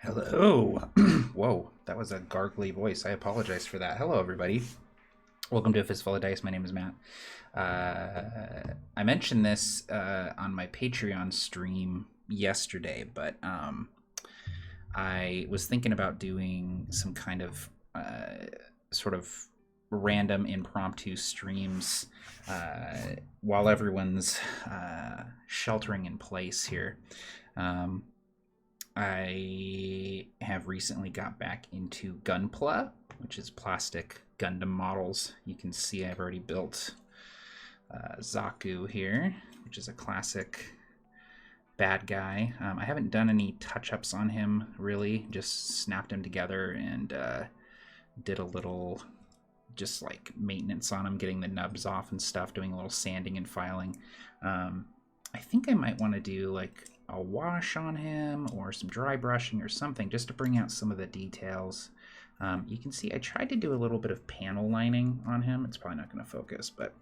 Hello. Whoa, that was a gargly voice. I apologize for that. Hello, everybody. Welcome to A Fistful of Dice. My name is Matt. I mentioned this on my Patreon stream yesterday, but I was thinking about doing some kind of sort of random impromptu streams while everyone's sheltering in place here. I have recently got back into Gunpla, which is plastic Gundam models. You can see I've already built Zaku here, which is a classic bad guy. I haven't done any touch-ups on him, really. Just snapped him together and did a little just like maintenance on him, getting the nubs off and stuff, doing a little sanding and filing. I think I might want to do like a wash on him or some dry brushing or something just to bring out some of the details. You can see I tried to do a little bit of panel lining on him. It's probably not going to focus, but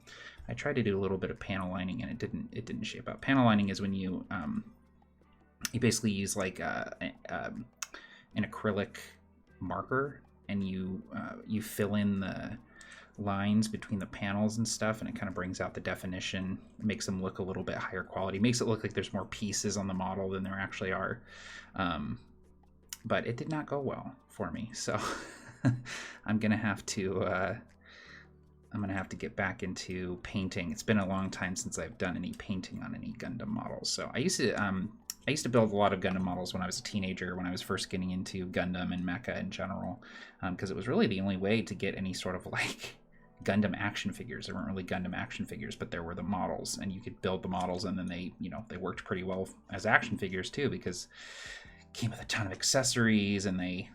I tried to do a little bit of panel lining and it didn't shape up. Panel lining is when you basically use like an acrylic marker and you fill in the lines between the panels and stuff, and it kind of brings out the definition. It makes them look a little bit higher quality, makes it look like there's more pieces on the model than there actually are. But it did not go well for me, so I'm gonna have to get back into painting. It's been a long time since I've done any painting on any Gundam models. So I used to build a lot of Gundam models when I was a teenager, when I was first getting into Gundam and mecha in general, because it was really the only way to get any sort of like Gundam action figures. There weren't really Gundam action figures, but there were the models, and you could build the models, and then they worked pretty well as action figures too, because it came with a ton of accessories, and they,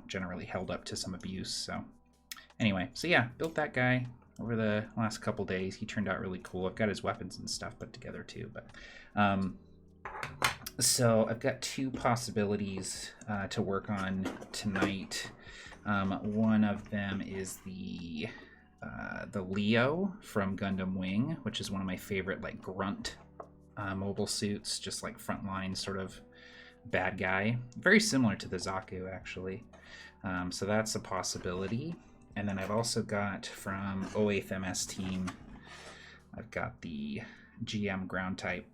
generally held up to some abuse. So anyway, so yeah, built that guy over the last couple days. He turned out really cool. I've got his weapons and stuff put together too, but so I've got two possibilities to work on tonight. One of them is the Leo from Gundam Wing, which is one of my favorite like grunt mobile suits, just like frontline sort of bad guy, very similar to the Zaku actually. So that's a possibility. And then I've also got from 08th MS team, I've got the GM ground type,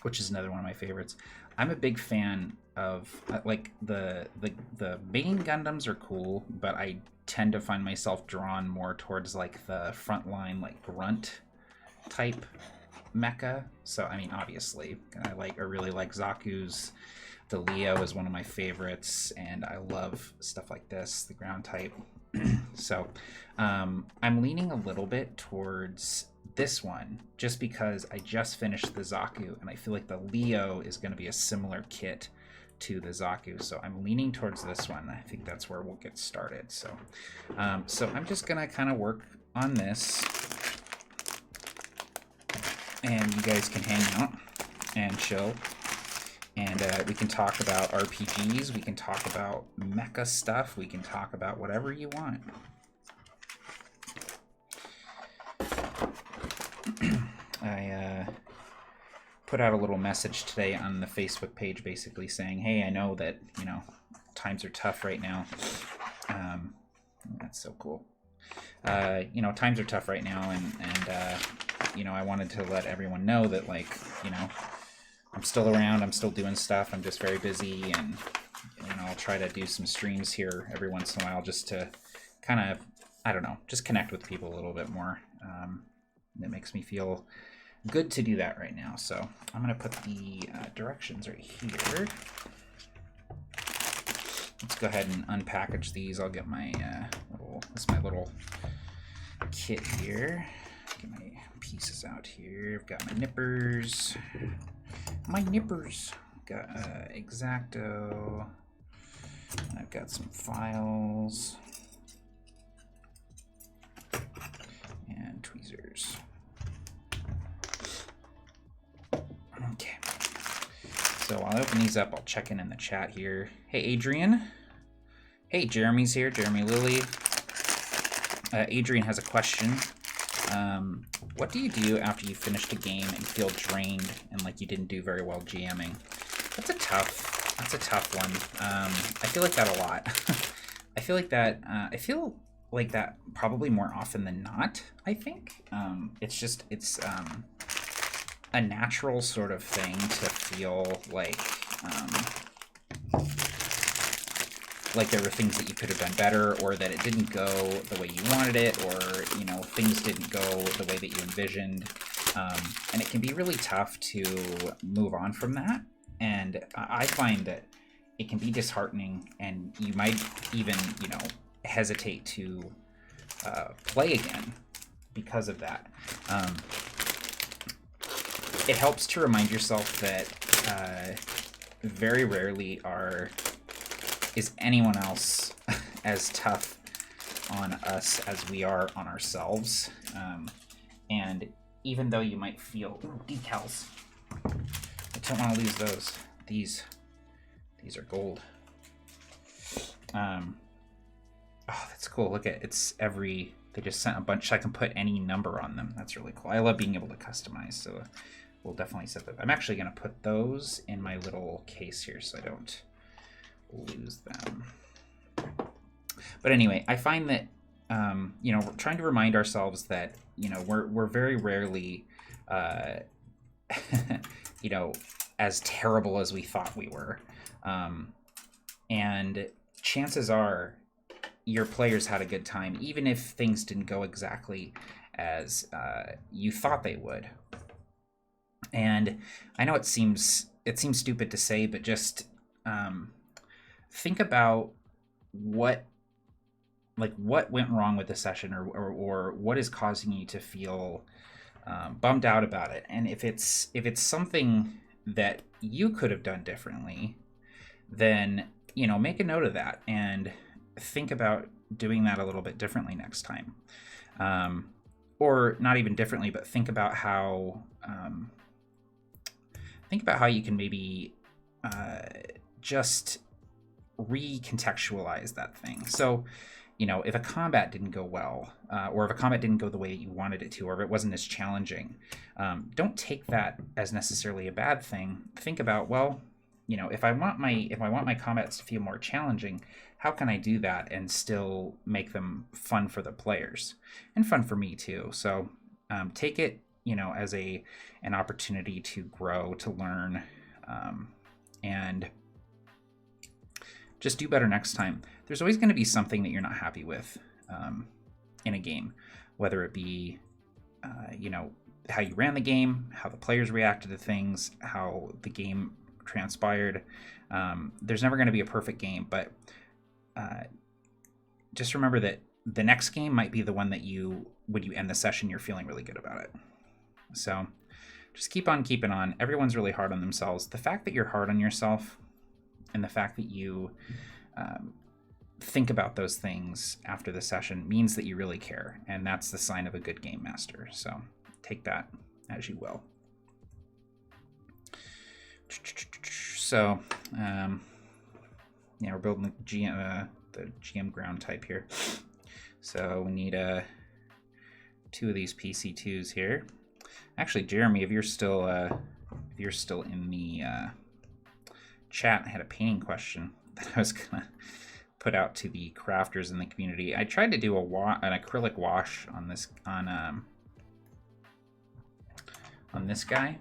which is another one of my favorites. I'm a big fan of like the main Gundams are cool, but I tend to find myself drawn more towards like the frontline like grunt type mecha. So I mean, obviously I really like Zaku's. The Leo is one of my favorites, and I love stuff like this, the ground type. So I'm leaning a little bit towards this one just because I just finished the Zaku, and I feel like the Leo is going to be a similar kit to the Zaku, so I'm leaning towards this one. I think that's where we'll get started. So so I'm just gonna kind of work on this, and you guys can hang out and chill, and we can talk about RPGs, we can talk about mecha stuff, we can talk about whatever you want. I put out a little message today on the Facebook page basically saying, hey, I know that, times are tough right now. That's so cool. Times are tough right now, and I wanted to let everyone know that, like, I'm still around, I'm still doing stuff, I'm just very busy, and, I'll try to do some streams here every once in a while just to kind of, I don't know, just connect with people a little bit more. It makes me feel good to do that right now. So I'm going to put the directions right here. Let's go ahead and unpackage these. I'll get my this is my little kit here. Get my pieces out here. I've got my nippers. Got X-Acto. I've got some files and tweezers. Okay. So while I open these up, I'll check in the chat here. Hey, Adrian. Hey, Jeremy's here. Jeremy Lilly. Adrian has a question. What do you do after you finish the game and feel drained and like you didn't do very well GMing? That's a tough That's a tough one. I feel like that a lot. I feel like that. I feel like that probably more often than not. I think it's a natural sort of thing to feel like there were things that you could have done better, or that it didn't go the way you wanted it, or things didn't go the way that you envisioned, and it can be really tough to move on from that. And I find that it can be disheartening, and you might even hesitate to play again because of that. It helps to remind yourself that very rarely is anyone else as tough on us as we are on ourselves. And even though you might feel decals, I don't want to lose those. These are gold. Oh, that's cool. Look at they just sent a bunch. I can put any number on them. That's really cool. I love being able to customize, so we'll definitely set that. I'm actually going to put those in my little case here so I don't lose them. But anyway, I find that we're trying to remind ourselves that we're very rarely as terrible as we thought we were, and chances are your players had a good time, even if things didn't go exactly as you thought they would. And I know it seems stupid to say, but just think about what went wrong with the session, or what is causing you to feel bummed out about it. And if it's something that you could have done differently, then make a note of that and think about doing that a little bit differently next time, or not even differently, but think about how you can maybe just recontextualize that thing. So if a combat didn't go well, or if a combat didn't go the way that you wanted it to, or if it wasn't as challenging, don't take that as necessarily a bad thing. Think about, well, if I want my combats to feel more challenging, how can I do that and still make them fun for the players and fun for me too? So take it as an opportunity to grow, to learn, and just do better next time. There's always going to be something that you're not happy with in a game, whether it be how you ran the game, how the players reacted to things, how the game transpired. There's never going to be a perfect game, but just remember that the next game might be the one that when you end the session, you're feeling really good about it. So just keep on keeping on. Everyone's really hard on themselves. The fact that you're hard on yourself, and the fact that you think about those things after the session, means that you really care, and that's the sign of a good game master. So take that as you will. So we're building the GM ground type here. So we need 2 of these PC2s here. Actually, Jeremy, if you're still in the chat, I had a painting question that I was gonna put out to the crafters in the community. I tried to do an acrylic wash on this guy,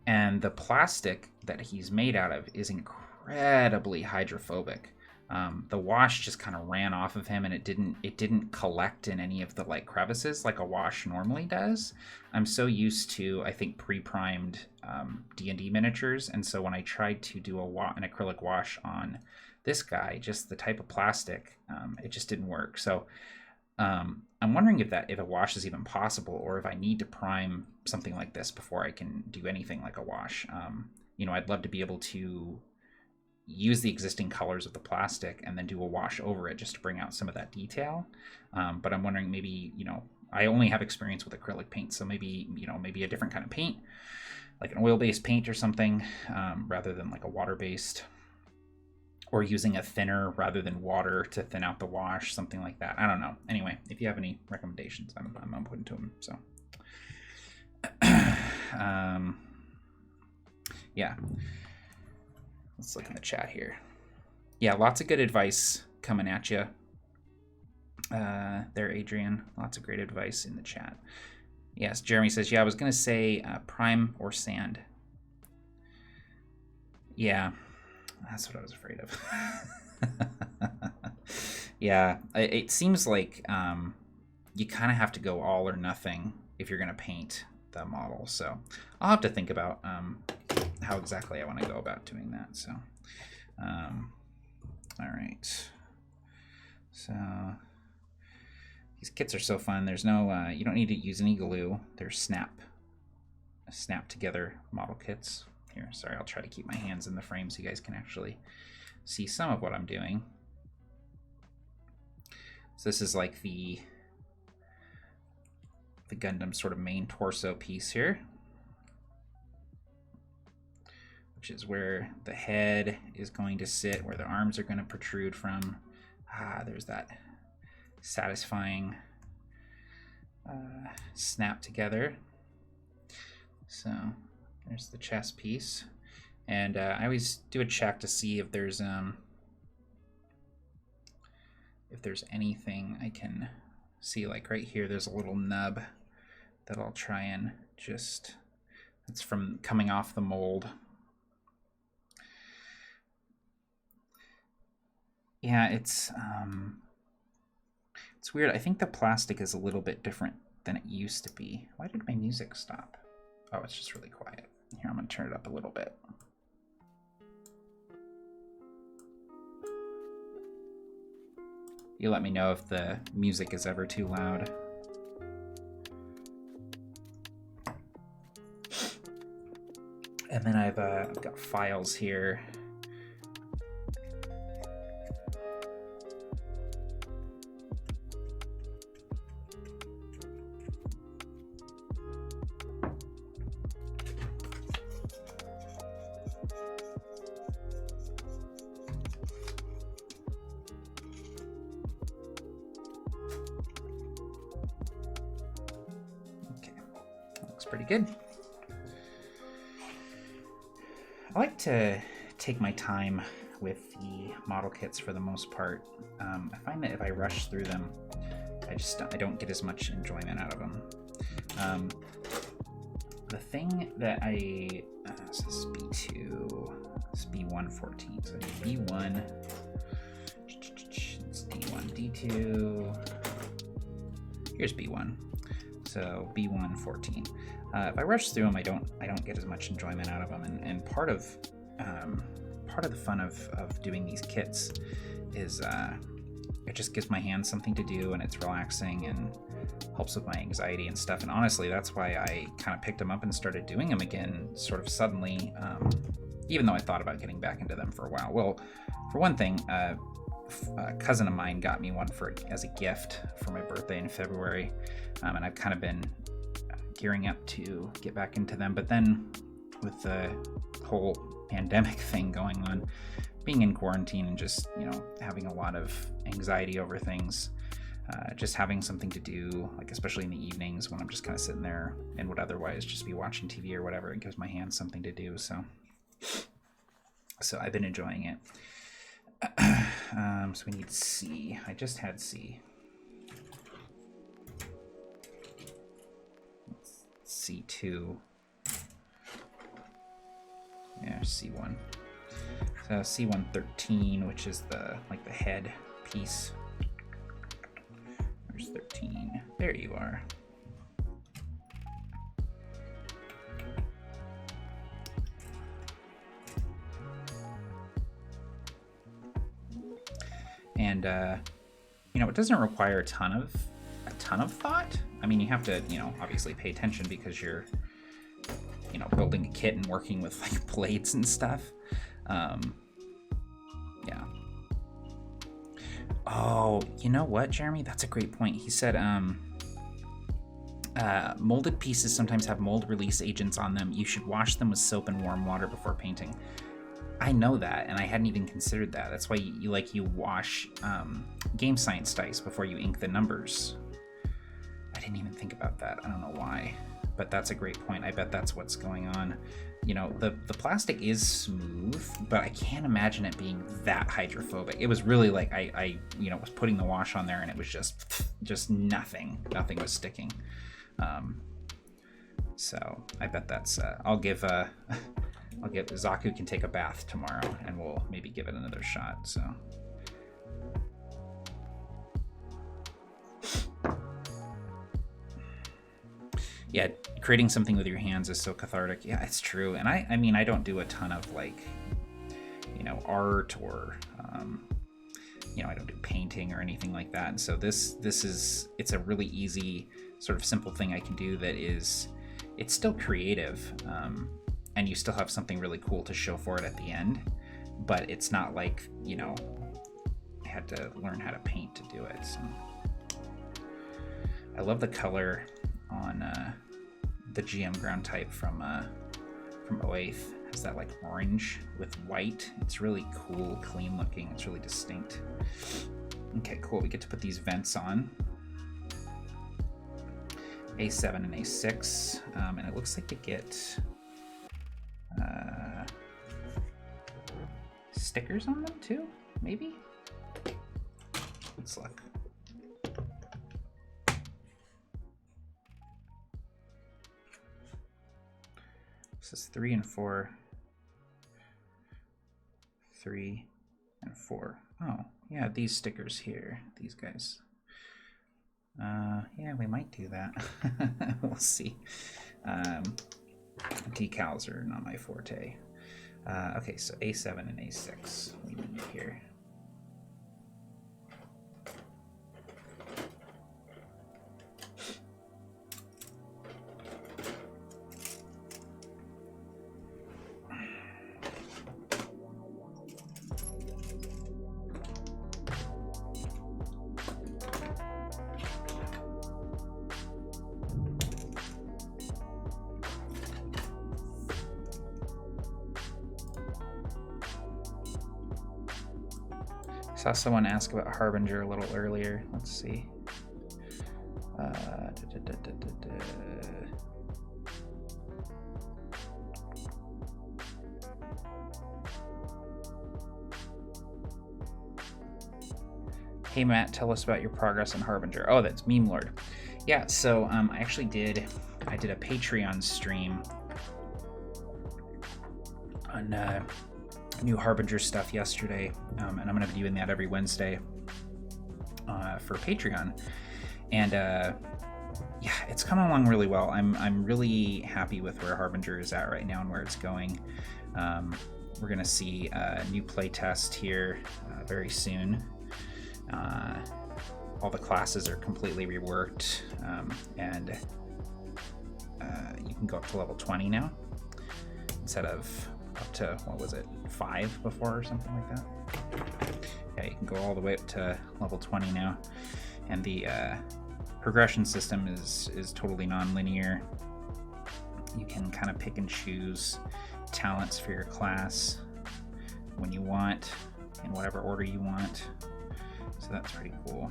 and the plastic that he's made out of is incredibly hydrophobic. The wash just kind of ran off of him, and it didn't collect in any of the crevices like a wash normally does. I'm so used to, I think, pre-primed D&D miniatures, and so when I tried to do an acrylic wash on this guy, just the type of plastic, it just didn't work. So I'm wondering if a wash is even possible, or if I need to prime something like this before I can do anything like a wash. I'd love to be able to use the existing colors of the plastic and then do a wash over it just to bring out some of that detail. But I'm wondering, maybe, I only have experience with acrylic paint, so maybe a different kind of paint, like an oil-based paint or something, rather than like a water-based, or using a thinner rather than water to thin out the wash, something like that. I don't know. Anyway, if you have any recommendations, I'm open to them. So yeah. Let's look in the chat here. Yeah, lots of good advice coming at you. There, Adrian. Lots of great advice in the chat. Yes, Jeremy says, yeah, I was going to say prime or sand. Yeah, that's what I was afraid of. Yeah, it seems like you kind of have to go all or nothing if you're going to paint the model. So I'll have to think about how exactly I want to go about doing that. So, all right. So these kits are so fun. There's no, you don't need to use any glue. They're snap together model kits. Here, sorry, I'll try to keep my hands in the frame so you guys can actually see some of what I'm doing. So this is like the Gundam sort of main torso piece here, which is where the head is going to sit, where the arms are going to protrude from. There's that satisfying snap together. So there's the chest piece, and I always do a check to see if there's anything I can see. Like right here, there's a little nub that I'll try and just, it's from coming off the mold. Yeah, it's weird. I think the plastic is a little bit different than it used to be. Why did my music stop? Oh, it's just really quiet. Here, I'm gonna turn it up a little bit. You let me know if the music is ever too loud. And then I've got files here. Pretty good. I like to take my time with the model kits for the most part. I find that if I rush through them, I don't get as much enjoyment out of them. The thing that so this is B2, this is B114, so B1, it's D1, D2, here's B1. So B114. If I rush through them, I don't get as much enjoyment out of them. And part of the fun of doing these kits is it just gives my hands something to do, and it's relaxing and helps with my anxiety and stuff. And honestly, that's why I kind of picked them up and started doing them again, sort of suddenly. Even though I thought about getting back into them for a while. Well, for one thing, a cousin of mine got me one as a gift for my birthday in February, and I've kind of been gearing up to get back into them. But then with the whole pandemic thing going on, being in quarantine and just, having a lot of anxiety over things, just having something to do, like especially in the evenings when I'm just kind of sitting there and would otherwise just be watching TV or whatever, it gives my hands something to do. So I've been enjoying it. So we need C. I just had C. C2. Yeah, C1. So C113, which is the head piece. There's 13. There you are. And it doesn't require a ton of thought. I mean, you have to, obviously pay attention because you're, building a kit and working with like blades and stuff. Yeah. Oh, you know what, Jeremy? That's a great point. He said, molded pieces sometimes have mold release agents on them. You should wash them with soap and warm water before painting. I know that, and I hadn't even considered that. That's why you wash game science dice before you ink the numbers. I didn't even think about that. I don't know why, but that's a great point. I bet that's what's going on. You know, the plastic is smooth, but I can't imagine it being that hydrophobic. It was really like I was putting the wash on there and it was just nothing was sticking. So I bet that's I'll give Zaku can take a bath tomorrow and we'll maybe give it another shot. So yeah, creating something with your hands is so cathartic. Yeah, it's true. And I mean, I don't do a ton of like, art or, I don't do painting or anything like that. And so it's a really easy sort of simple thing I can do that it's still creative. And you still have something really cool to show for it at the end, but it's not like, I had to learn how to paint to do it. So I love the color on the GM ground type from Oath. It has that like orange with white. It's really cool, clean looking. It's really distinct. Okay, cool. We get to put these vents on. A7 and A6, and it looks like we get stickers on them too, maybe? Let's look. This is 3 and 4. 3 and 4. Oh, yeah, these stickers here, these guys. Yeah, we might do that. We'll see. Decals are not my forte. Okay, so A7 and A6 we need here. Saw someone ask about Harbinger a little earlier. Let's see. Hey Matt, tell us about your progress on Harbinger. Oh, that's Meme Lord. Yeah, so I actually did a Patreon stream on new Harbinger stuff yesterday, and I'm going to be doing that every Wednesday for Patreon. And yeah, it's coming along really well. I'm really happy with where Harbinger is at right now and where it's going. We're going to see a new playtest here very soon. All the classes are completely reworked, and you can go up to level 20 now instead of up to, what was it, 5 before or something like that. Yeah, you can go all the way up to level 20 now, and the progression system is totally non-linear. You can kind of pick and choose talents for your class when you want, in whatever order you want, so that's pretty cool.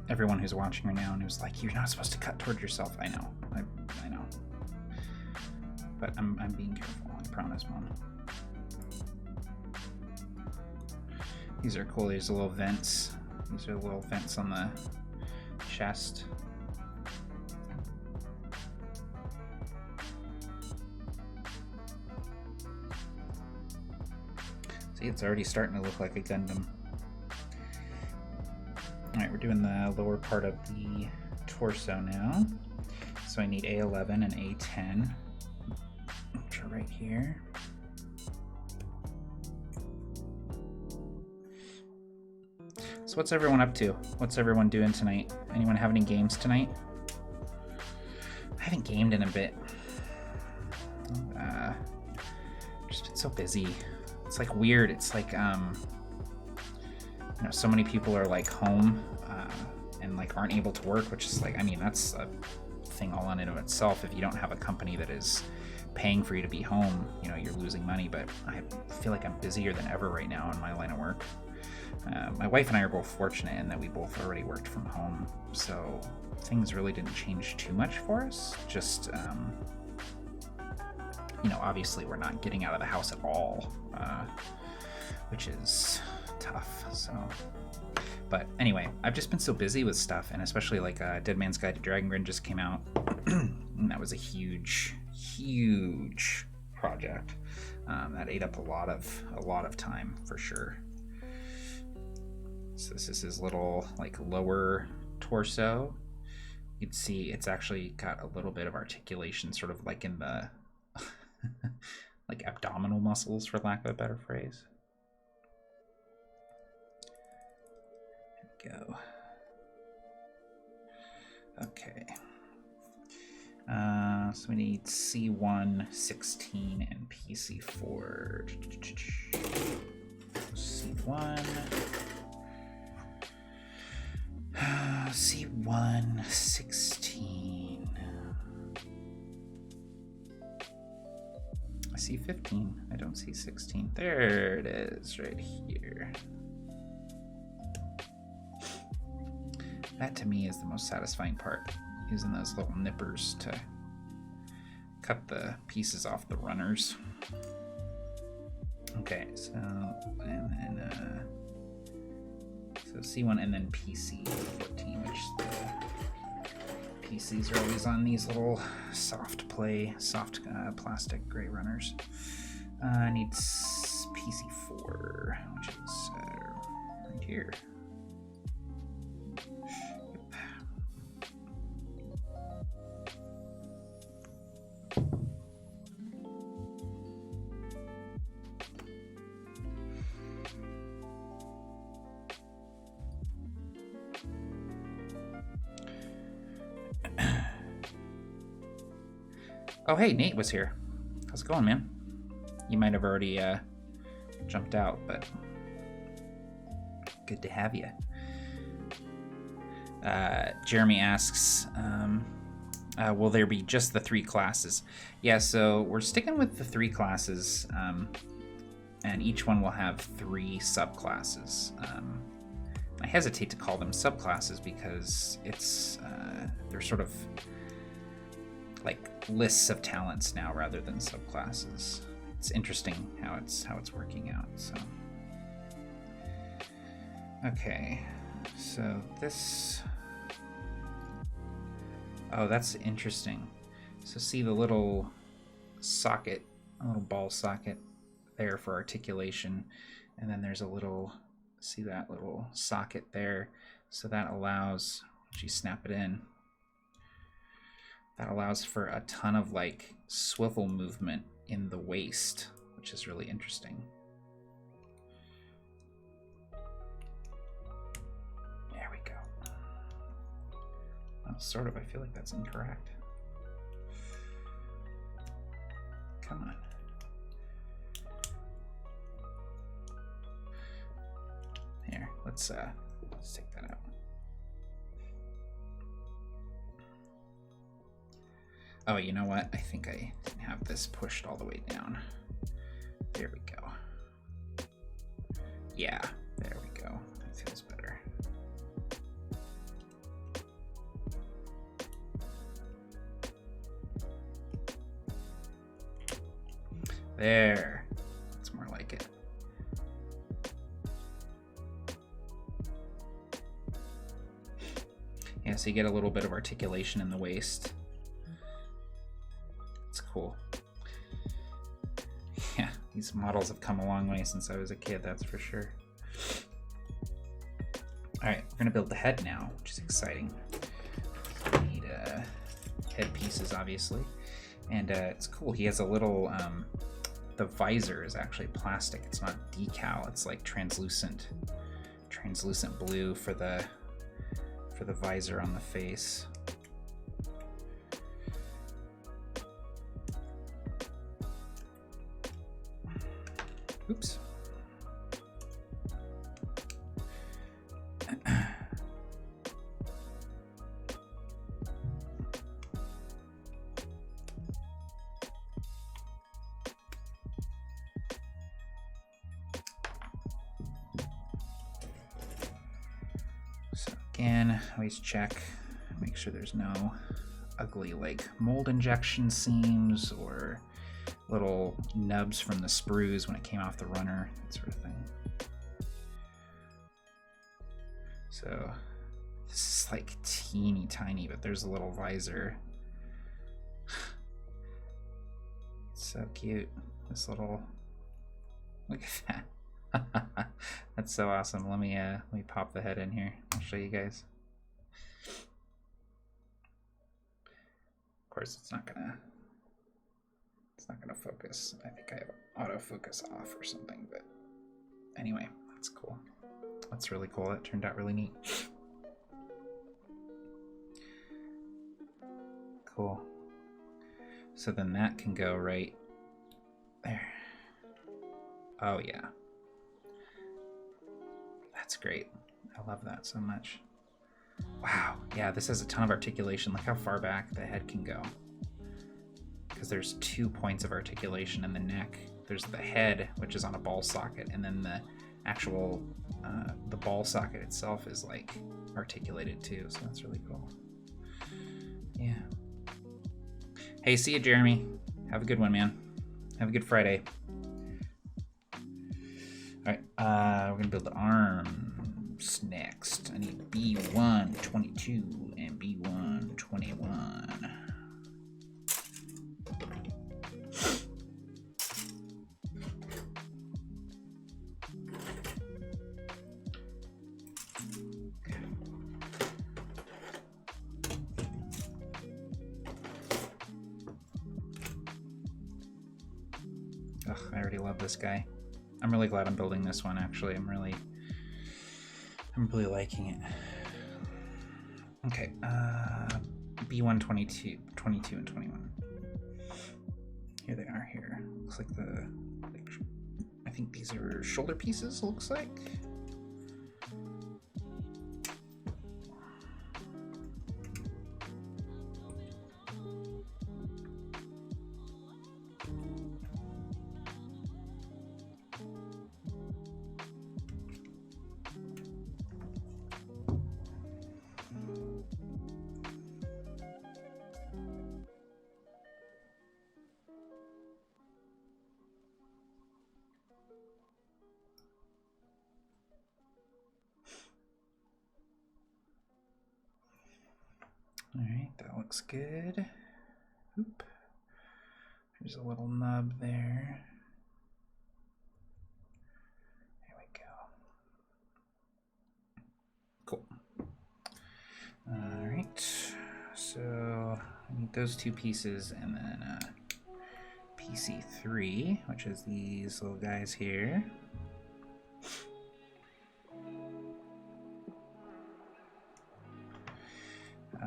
Everyone who's watching right now and who's like, you're not supposed to cut toward yourself. I know. I know. But I'm being careful, I promise, Mom. These are cool. These are little vents. These are little vents on the chest. See, it's already starting to look like a Gundam. Alright, we're doing the lower part of the torso now. So I need A11 and A10, which are right here. So what's everyone up to? What's everyone doing tonight? Anyone have any games tonight? I haven't gamed in a bit. Just been so busy. It's like weird. It's like so many people are like home and like aren't able to work, which is like, I mean, that's a thing all in and of itself. If you don't have a company that is paying for you to be home, you're losing money. But I feel like I'm busier than ever right now in my line of work. My wife and I are both fortunate in that we both already worked from home, so things really didn't change too much for us. Just, obviously we're not getting out of the house at all, which is tough, so... But anyway, I've just been so busy with stuff, and especially like Dead Man's Guide to Dragongrin just came out, and that was a huge project. That ate up a lot of time for sure. So this is his little like lower torso. You'd see it's actually got a little bit of articulation, sort of like in the like abdominal muscles, for lack of a better phrase. There we go. Okay. So we need C1, 16, and PC4. C1. C1, 16. I see 15. I don't see 16. There it is, right here. That to me is the most satisfying part, using those little nippers to cut the pieces off the runners. Okay, so and then so C1 and then PC14, which the PCs are always on these little soft plastic gray runners. I need PC4, which is right here. Oh, hey, Nate was here. How's it going, man? You might have already jumped out, but good to have you. Jeremy asks, will there be just the 3 classes? Yeah, so we're sticking with the 3 classes, and each one will have 3 subclasses. I hesitate to call them subclasses because it's they're sort of like lists of talents now rather than subclasses. It's interesting how it's working out. So okay, so this, oh, that's interesting. So see the little socket, a little ball socket there for articulation, and then there's a little, see that little socket there, so that allows, once you snap it in, that allows for a ton of like swivel movement in the waist, which is really interesting. There we go. Well, sort of, I feel like that's incorrect. Come on. Here, let's take that out. Oh, you know what? I think I have this pushed all the way down. There we go. Yeah, there we go. That feels better. There. That's more like it. Yeah, so you get a little bit of articulation in the waist. Cool. Yeah, these models have come a long way since I was a kid, that's for sure. Alright, we're gonna build the head now, which is exciting. We need head pieces, obviously. And it's cool, he has a little, the visor is actually plastic, it's not decal, it's like translucent blue for the visor on the face. Oops. again, always check, make sure there's no ugly like mold injection seams or little nubs from the sprues when it came off the runner, that sort of thing. So this is like teeny tiny, but there's a little visor. So cute. This little, look at that. That's so awesome. Let me pop the head in here. I'll show you guys. Of course, it's not gonna focus. I think I have autofocus off or something, but anyway, that's cool. That's really cool. That turned out really neat. Cool. So then that can go right there. Oh yeah. That's great. I love that so much. Wow. Yeah, this has a ton of articulation. Look how far back the head can go. Because there's 2 points of articulation in the neck. There's the head, which is on a ball socket, and then the actual the ball socket itself is like articulated too, so that's really cool. Yeah. Hey, see you, Jeremy. Have a good one, man. Have a good Friday. All right, we're gonna build the arms next. I need B122 and B121. Ugh, I already love this guy. I'm really glad I'm building this one, actually. I'm really liking it. Okay, B122, 22 and 21. Here they are here. Looks like I think these are shoulder pieces, looks like. All right, that looks good. Oop. There's a little nub there. There we go. Cool. All right, so I need those 2 pieces and then PC3, which is these little guys here.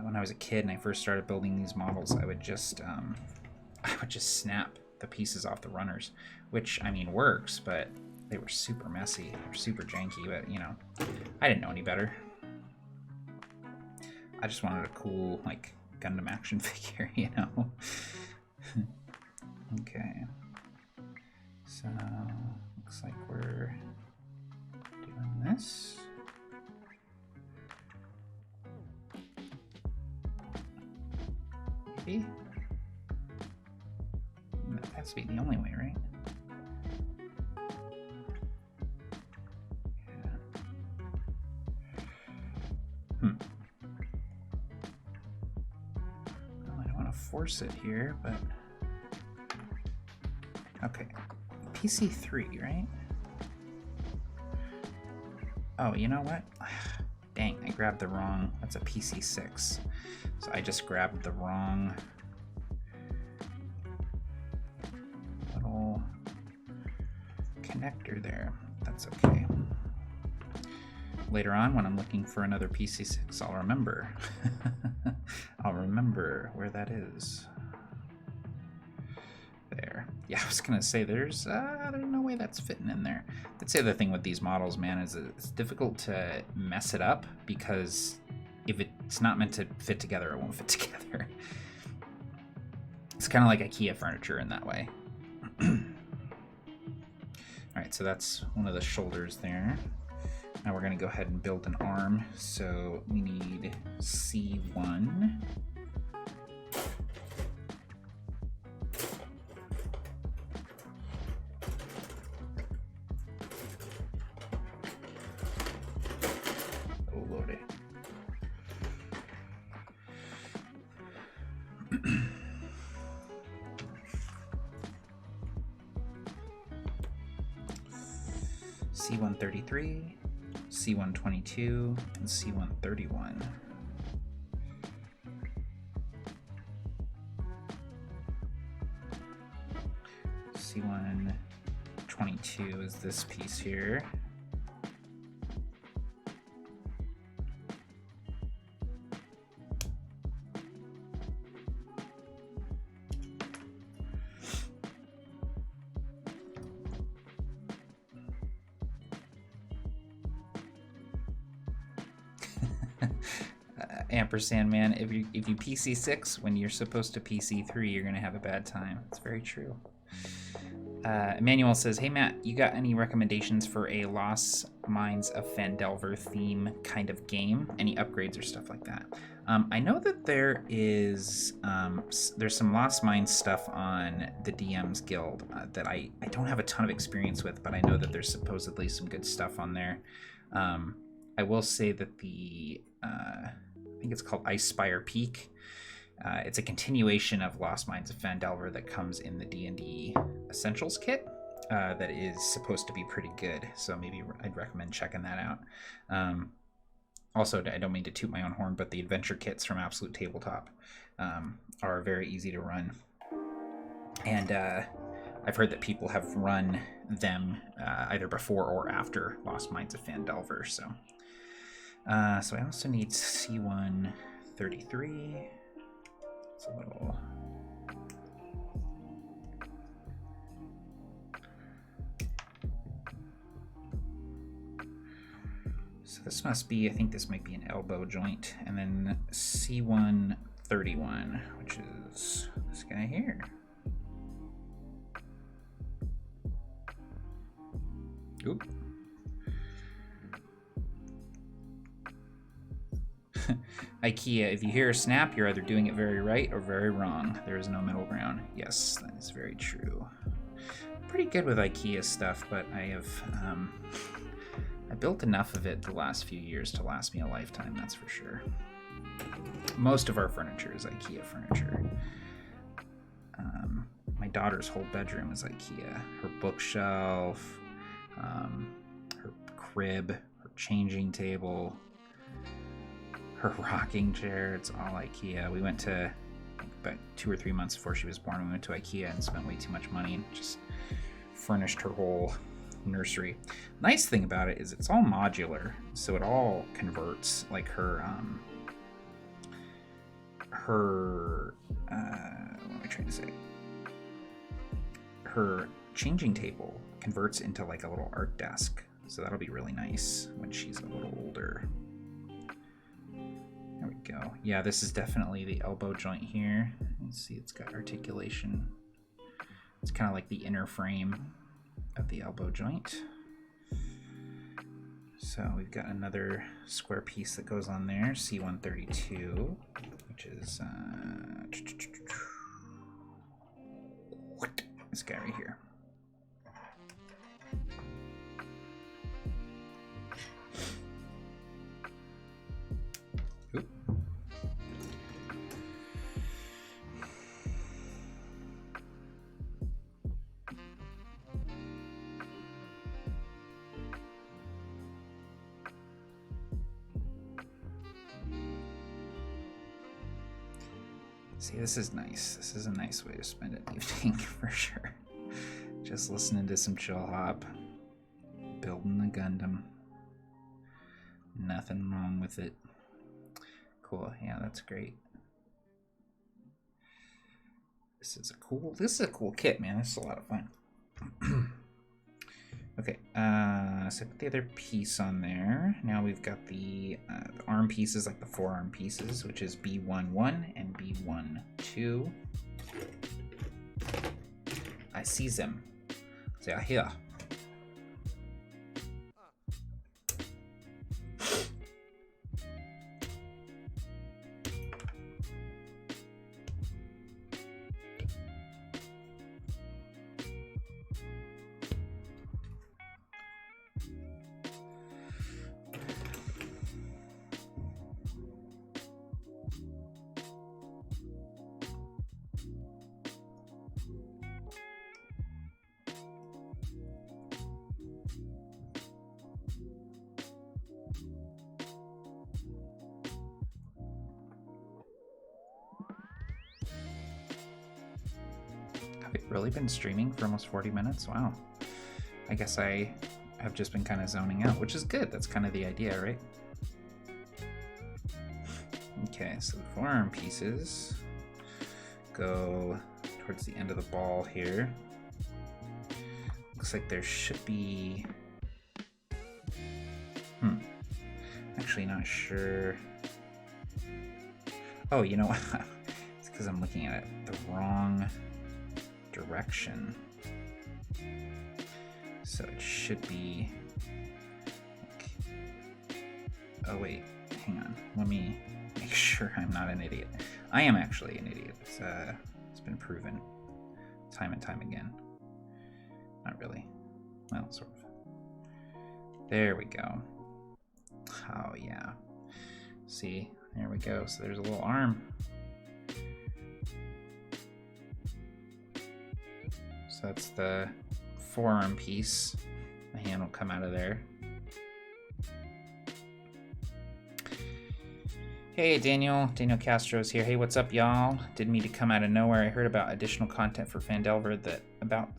When I was a kid and I first started building these models, I would just snap the pieces off the runners, which I mean works, but they were super messy, or super janky. But you know, I didn't know any better. I just wanted a cool like Gundam action figure, you know. Okay, so looks like we're doing this. Maybe? That has to be the only way, right? Yeah. Well, I don't want to force it here, but okay. PC3, right? Oh, you know what? Dang, I grabbed the wrong. That's a PC6. So I just grabbed the wrong little connector there. That's okay. Later on, when I'm looking for another PC6, I'll remember. I'll remember where that is. There. Yeah, I was gonna say there's no way that's fitting in there. That's the other thing with these models, man, is it's difficult to mess it up because if it's not meant to fit together, it won't fit together. It's kind of like IKEA furniture in that way. All right, so that's one of the shoulders there. Now we're going to go ahead and build an arm. So we need C1. Oh, load it. C133, C122, and C131. C122 is this piece here. Ampersand man, if you PC6 when you're supposed to PC3, you're gonna have a bad time. It's very true. Emmanuel says, "Hey Matt, you got any recommendations for a Lost Mines of Phandelver theme kind of game? Any upgrades or stuff like that?" I know that there is there's some Lost Mines stuff on the DM's Guild that I don't have a ton of experience with, but I know that there's supposedly some good stuff on there. I will say that the I think it's called Ice Spire Peak. It's a continuation of Lost Mines of Phandelver that comes in the D&D Essentials kit that is supposed to be pretty good. So maybe I'd recommend checking that out. Also, I don't mean to toot my own horn, but the adventure kits from Absolute Tabletop are very easy to run. And I've heard that people have run them either before or after Lost Mines of Phandelver. So I also need C133. It's a little... So this must be, I think this might be an elbow joint. And then C131, which is this guy here. Oop. IKEA, if you hear a snap, you're either doing it very right or very wrong. There is no middle ground. Yes, that is very true. Pretty good with IKEA stuff, but I have I built enough of it the last few years to last me a lifetime, that's for sure. Most of our furniture is IKEA furniture. My daughter's whole bedroom is IKEA. Her bookshelf, her crib, her changing table, her rocking chair, it's all IKEA. We went to, about 2 or 3 months before she was born, we went to IKEA and spent way too much money and just furnished her whole nursery. Nice thing about it is it's all modular, so it all converts. Like her what am I trying to say? Her changing table converts into like a little art desk, so that'll be really nice when she's a little older. There we go. Yeah, this is definitely the elbow joint here. You see it's got articulation. It's kind of like the inner frame of the elbow joint. So we've got another square piece that goes on there, C132, which is this guy right here. Oop. See, this is nice. This is a nice way to spend an evening for sure. Just listening to some chill hop, building the Gundam. Nothing wrong with it. Cool. Yeah, that's great. This is a cool kit, man. This is a lot of fun. Okay, so put the other piece on there. Now we've got the arm pieces, like the forearm pieces, which is B11 and B12. I see them. They are here. I've really been streaming for almost 40 minutes? Wow. I guess I have just been kind of zoning out, which is good. That's kind of the idea, right? Okay, so the forearm pieces go towards the end of the ball here. Looks like there should be... Actually not sure. Oh, you know what? It's because I'm looking at it the wrong direction. So it should be... Oh wait, hang on. Let me make sure I'm not an idiot. I am actually an idiot. It's been proven time and time again. Not really. Well, sort of. There we go. Oh yeah. See, there we go. So there's a little arm. So that's the forearm piece. The hand will come out of there. Hey Daniel Castro's here. Hey, what's up, y'all? Didn't mean to come out of nowhere. I heard about additional content for Fandelver about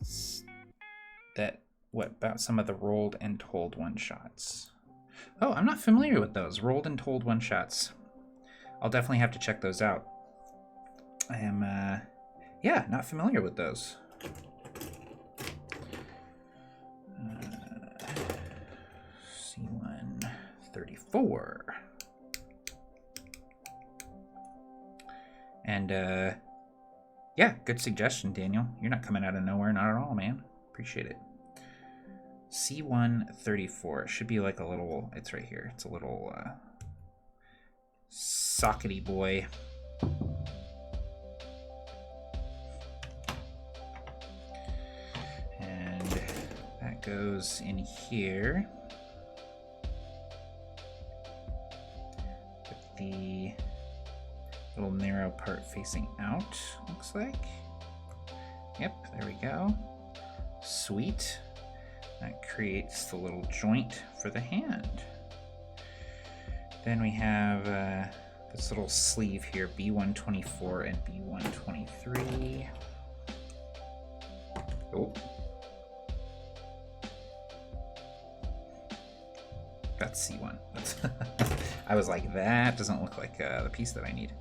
some of the rolled and told one-shots. Oh, I'm not familiar with those rolled and told one-shots. I'll definitely have to check those out. I am, yeah, not familiar with those. C134. And, yeah, good suggestion, Daniel. You're not coming out of nowhere, not at all, man. Appreciate it. C134. It should be like a little, it's right here. It's a little, sockety boy. And that goes in here. With the little narrow part facing out, looks like. Yep, there we go. Sweet. That creates the little joint for the hand. Then we have this little sleeve here, B124 and B123. Oh. That's C1. I was like, that doesn't look like the piece that I need.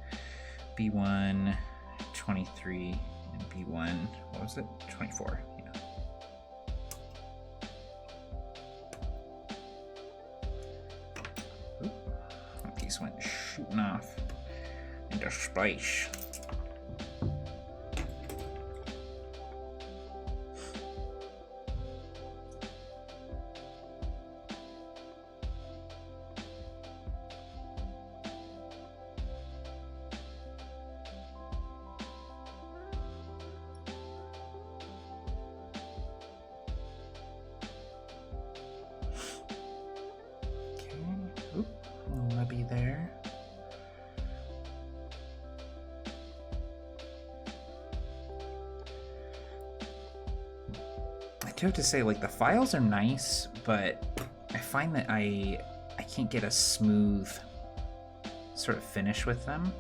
B1, 23, and B1, what was it? 24, yeah. Oop, that piece went shooting off into space. I have to say, like, the files are nice, but I find that I can't get a smooth sort of finish with them.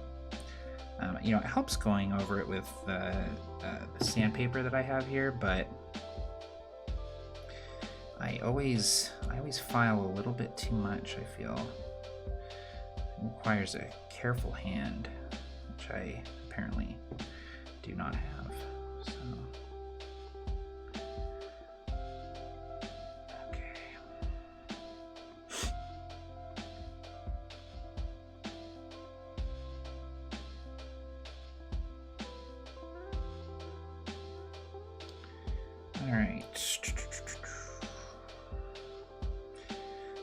You know, it helps going over it with the sandpaper that I have here, but I always file a little bit too much, I feel. It requires a careful hand, which I apparently do not have. So.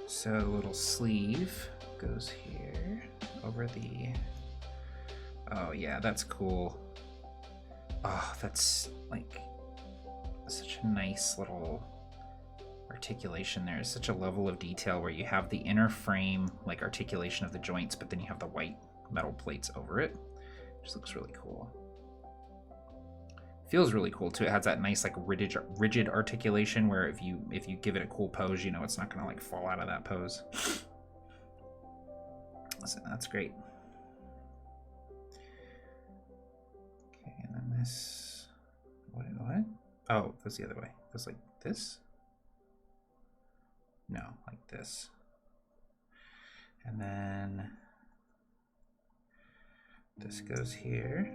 So the little sleeve goes here over the... Oh yeah, that's cool. Oh, that's like such a nice little articulation there. It's such a level of detail where you have the inner frame, like articulation of the joints, but then you have the white metal plates over it. Just looks really cool. Feels really cool too. It has that nice like rigid articulation where if you give it a cool pose, you know it's not gonna like fall out of that pose. So that's great. Okay, and then this What? Oh, it goes the other way. It goes like this? No, like this. And then this goes here.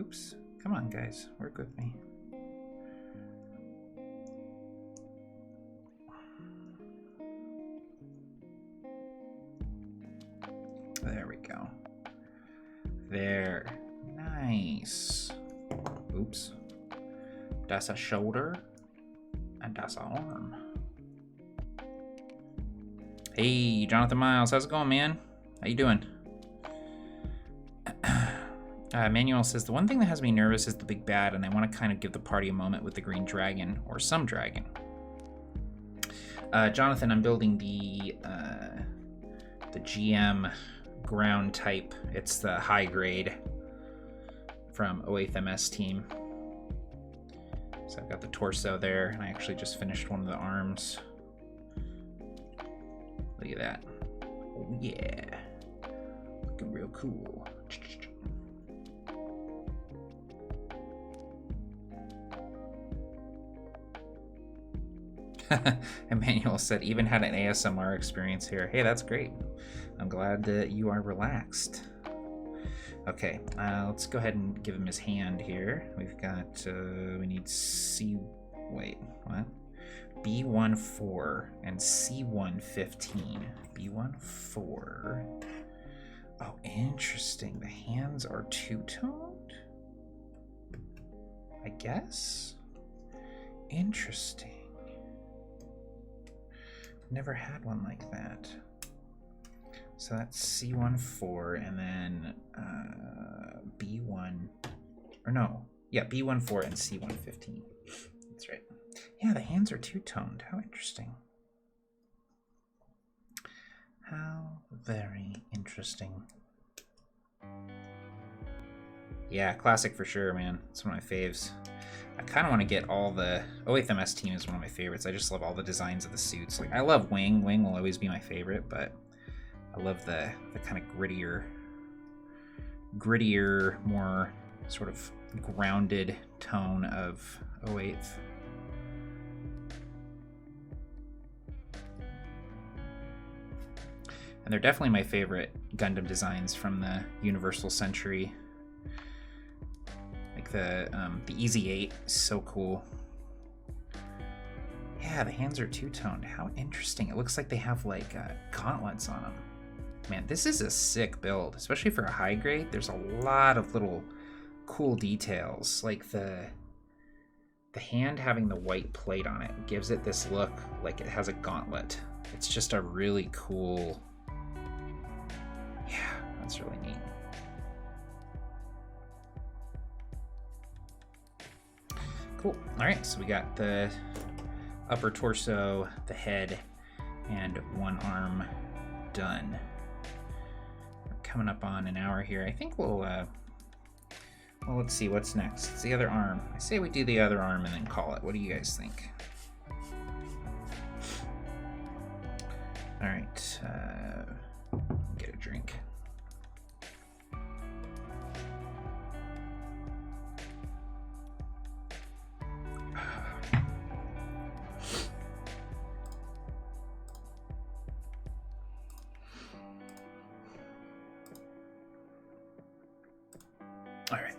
Oops. Come on, guys. Work with me. There we go. There. Nice. Oops. That's a shoulder. And that's an arm. Hey, Jonathan Miles. How's it going, man? How you doing? Manuel says, the one thing that has me nervous is the big bad, and I want to kind of give the party a moment with the green dragon, or some dragon. Jonathan, I'm building the GM ground type. It's the high grade from 08th MS team. So I've got the torso there, and I actually just finished one of the arms. Look at that. Oh yeah. Looking real cool. Emmanuel said, even had an ASMR experience here. Hey, that's great. I'm glad that you are relaxed. Okay, let's go ahead and give him his hand here. We've got, we need wait, what? B14 and C115. B14. Oh, interesting. The hands are two-toned? I guess? Interesting. Never had one like that. So that's C14 and then B1, or no, yeah, B14 and C115. That's right. Yeah, the hands are two-toned. How interesting. How very interesting. Yeah, classic for sure, man. It's one of my faves. I kind of want to get all the 08th MS team is one of my favorites. I just love all the designs of the suits. Like, I love Wing. Wing will always be my favorite, but I love the kind of grittier, more sort of grounded tone of 08th. And they're definitely my favorite Gundam designs from the Universal Century. Like the Easy 8 is so cool. Yeah, the hands are two-toned. How interesting. It looks like they have like gauntlets on them. Man, this is a sick build, especially for a high grade. There's a lot of little cool details, like the hand having the white plate on it gives it this look like it has a gauntlet. It's just a really cool. Yeah, that's really neat. Cool. All right, so we got the upper torso, the head, and one arm done. We're coming up on an hour here. I think we'll, well, let's see what's next. It's the other arm. I say we do the other arm and then call it. What do you guys think? All right, get a drink. All right.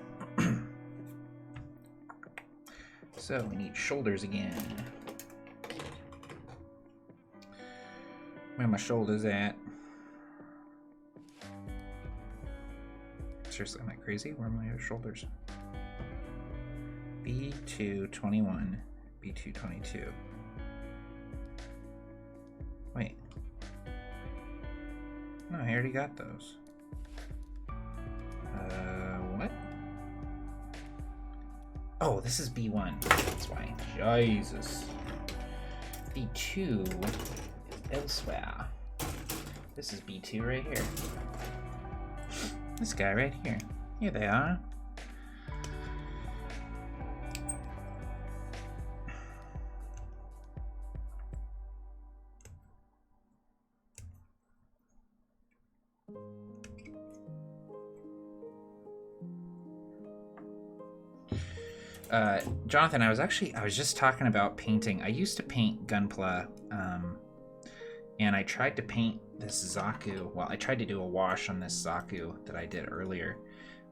So we need shoulders again. Where are my shoulders at? Seriously, am I crazy? Where are my shoulders? B221, B222. Wait. No, I already got those. What? Oh, this is B1. That's why. Jesus. B2 is elsewhere. This is B2 right here. This guy right here. Here they are. Jonathan, I was just talking about painting. I used to paint Gunpla, and I tried to paint this Zaku. Well, I tried to do a wash on this Zaku that I did earlier,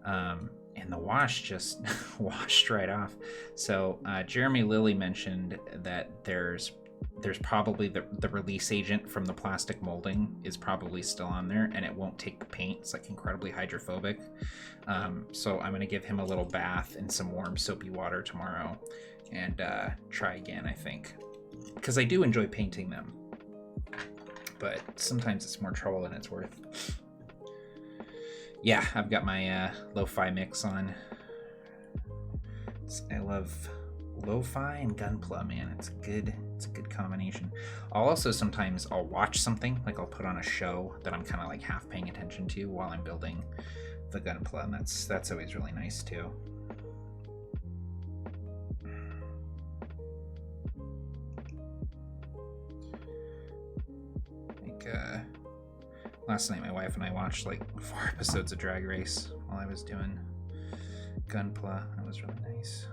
and the wash just washed right off. So Jeremy Lilly mentioned that there's probably the release agent from the plastic molding is probably still on there, and it won't take the paint. It's like incredibly hydrophobic. So I'm gonna give him a little bath in some warm soapy water tomorrow and try again, I think, because I do enjoy painting them, but sometimes it's more trouble than it's worth. Yeah, I've got my lo-fi mix on. I love lo-fi and Gunpla, man. It's a good combination. I'll watch something, like I'll put on a show that I'm kind of like half paying attention to while I'm building the Gunpla, and that's always really nice too. Like last night my wife and I watched like 4 episodes of Drag Race while I was doing Gunpla. That was really nice.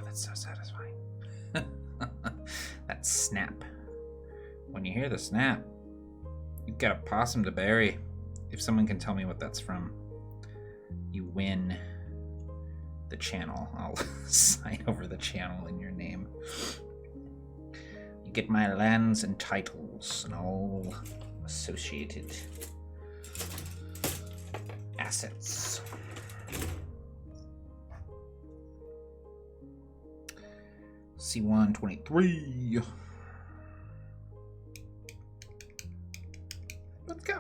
That's so satisfying. That snap. When you hear the snap, you've got a possum to bury. If someone can tell me what that's from, you win the channel. I'll sign over the channel in your name. You get my lands and titles and all associated assets. C123. Let's go.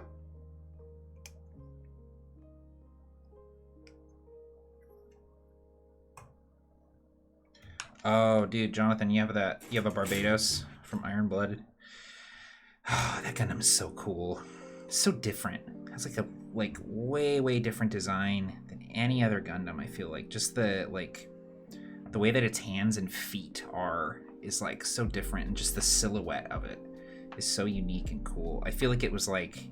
Oh, dude, Jonathan, you have a Barbados from Iron Blood. Oh, that Gundam is so cool. It's so different. It has like a way different design than any other Gundam, I feel like. Just the way that its hands and feet is like so different, and just the silhouette of it is so unique and cool. I feel like it was like,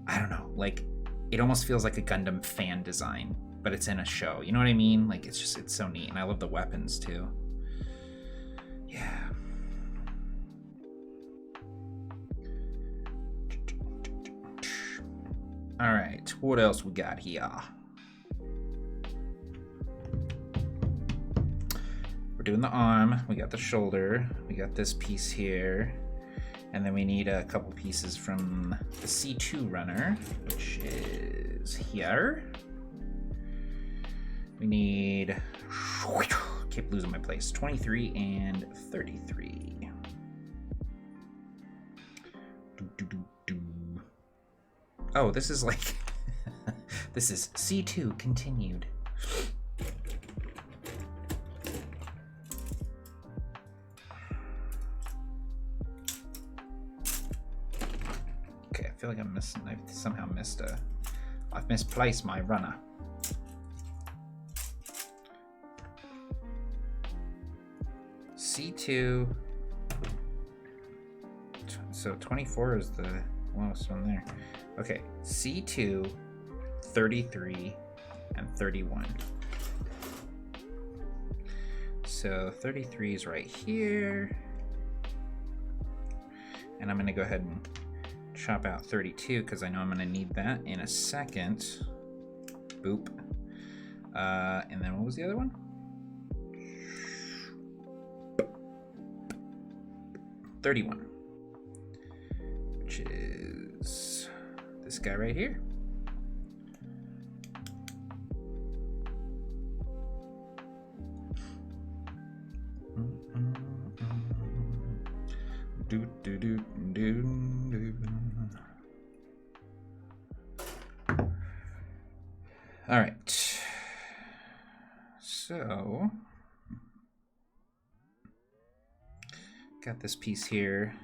I don't know, like it almost feels like a Gundam fan design, but it's in a show. You know what I mean? Like it's so neat, and I love the weapons too. Yeah. All right, what else we got here? We're doing the arm, we got the shoulder, we got this piece here, and then we need a couple pieces from the C2 runner, which is here. We need, keep losing my place, 23 and 33. Oh, this is like, this is C2 continued. Okay, I feel like I've somehow I've misplaced my runner. C2, so 24 is the lowest one there. Okay, C2, 33, and 31. So 33 is right here. And I'm gonna go ahead and chop out 32 because I know I'm gonna need that in a second. Boop. And then what was the other one? 31, which is this guy right here. Do, do, do, do, do. All right, so got this piece here.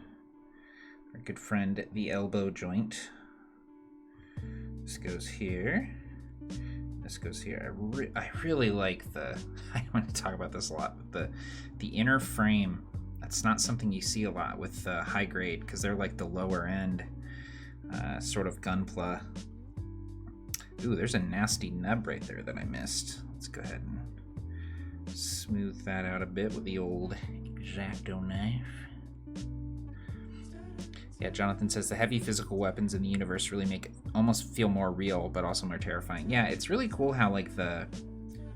our good friend, the elbow joint. This goes here. This goes here. I really like the, I want to talk about this a lot, but the inner frame, that's not something you see a lot with high grade, because they're like the lower end sort of Gunpla. Ooh, there's a nasty nub right there that I missed. Let's go ahead and smooth that out a bit with the old X-Acto knife. Yeah, Jonathan says the heavy physical weapons in the universe really make it almost feel more real, but also more terrifying. Yeah, it's really cool how like the